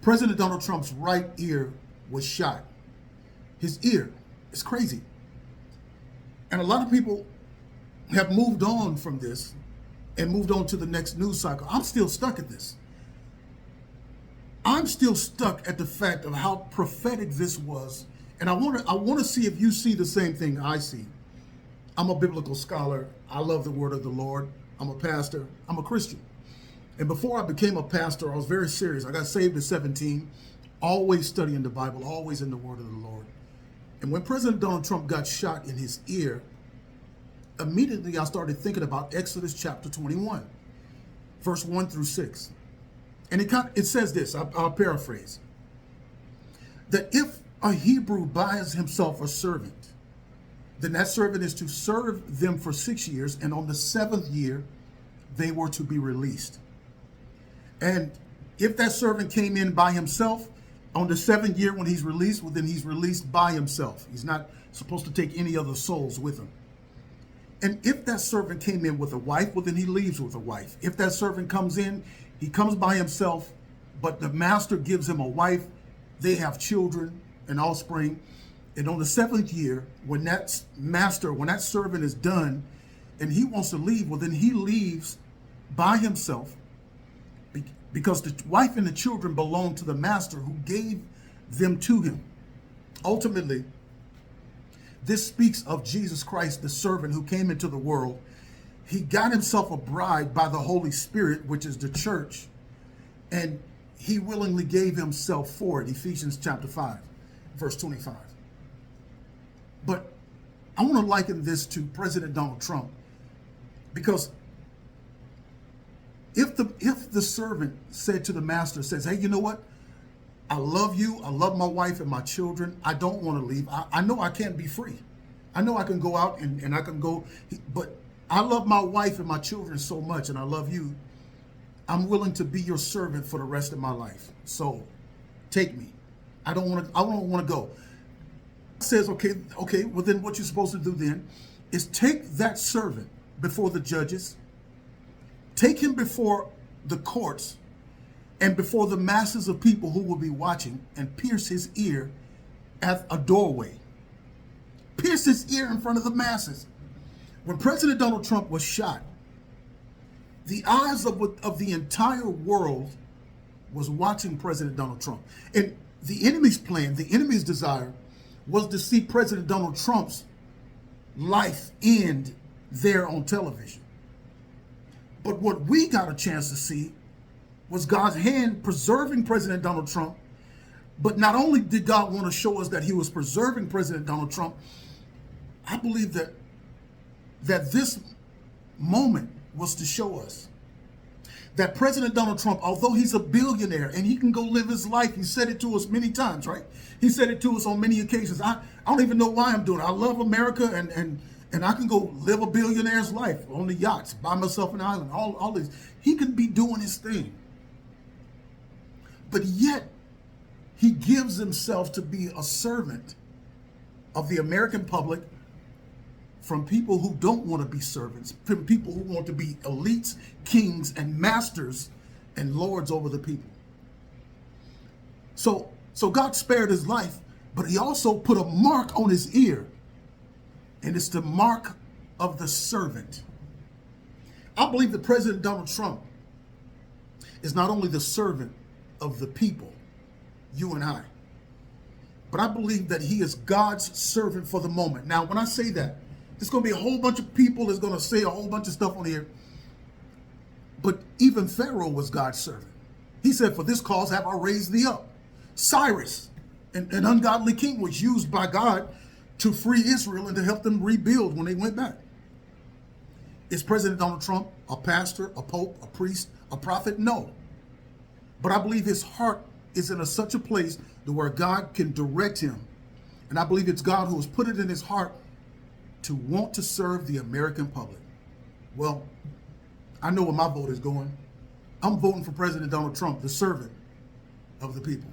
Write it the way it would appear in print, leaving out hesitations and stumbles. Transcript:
President Donald Trump's right ear was shot. His ear. It's crazy. And a lot of people have moved on from this and moved on to the next news cycle. I'm still stuck at this. I'm still stuck at the fact of how prophetic this was. And I want to see if you see the same thing I see. I'm a biblical scholar. I love the word of the Lord. I'm a pastor. I'm a Christian. And before I became a pastor, I was very serious. I got saved at 17, always studying the Bible, always in the word of the Lord. And when President Donald Trump got shot in his ear, immediately I started thinking about Exodus chapter 21, verse 1 through 6. And it says this, I'll paraphrase, that if a Hebrew buys himself a servant, then that servant is to serve them for 6 years, and on the 7th year, they were to be released. And if that servant came in by himself, on the 7th year when he's released, well, then he's released by himself. He's not supposed to take any other souls with him. And if that servant came in with a wife, well, then he leaves with a wife. If that servant comes in, he comes by himself, but the master gives him a wife. They have children and offspring. And on the 7th year, when that servant is done and he wants to leave, well, then he leaves by himself, because the wife and the children belong to the master who gave them to him. Ultimately, this speaks of Jesus Christ, the servant who came into the world. He got himself a bride by the Holy Spirit, which is the church, and he willingly gave himself for it. Ephesians chapter 5, verse 25. But I want to liken this to President Donald Trump, because if the servant said to the master, says, hey, you know what? I love you. I love my wife and my children. I don't want to leave. I know I can't be free. I know I can go out and I can go, but I love my wife and my children so much, and I love you. I'm willing to be your servant for the rest of my life. So take me. I don't want to go. It says, okay, well then what you're supposed to do then is take that servant before the judges, take him before the courts and before the masses of people who will be watching, and pierce his ear at a doorway. Pierce his ear in front of the masses. When President Donald Trump was shot, the eyes of the entire world was watching President Donald Trump. And the enemy's plan, the enemy's desire, was to see President Donald Trump's life end there on television. But what we got a chance to see was God's hand preserving President Donald Trump. But not only did God want to show us that he was preserving President Donald Trump, I believe that this moment was to show us that President Donald Trump, although he's a billionaire and he can go live his life, he said it to us many times, right? He said it to us on many occasions. I don't even know why I'm doing it. I love America, and I can go live a billionaire's life on the yachts, by myself on an island, all this. He could be doing his thing. But yet, he gives himself to be a servant of the American public, from people who don't want to be servants, from people who want to be elites, kings, and masters and lords over the people. So God spared his life, but he also put a mark on his ear, and it's the mark of the servant. I believe that President Donald Trump is not only the servant of the people, you and I, but I believe that he is God's servant for the moment. Now, when I say that, there's going to be a whole bunch of people that's going to say a whole bunch of stuff on here. But even Pharaoh was God's servant. He said, for this cause have I raised thee up. Cyrus, an ungodly king, was used by God to free Israel and to help them rebuild when they went back. Is President Donald Trump a pastor, a pope, a priest, a prophet? No. But I believe his heart is in such a place to where God can direct him. And I believe it's God who has put it in his heart to want to serve the American public. Well, I know where my vote is going. I'm voting for President Donald Trump, the servant of the people.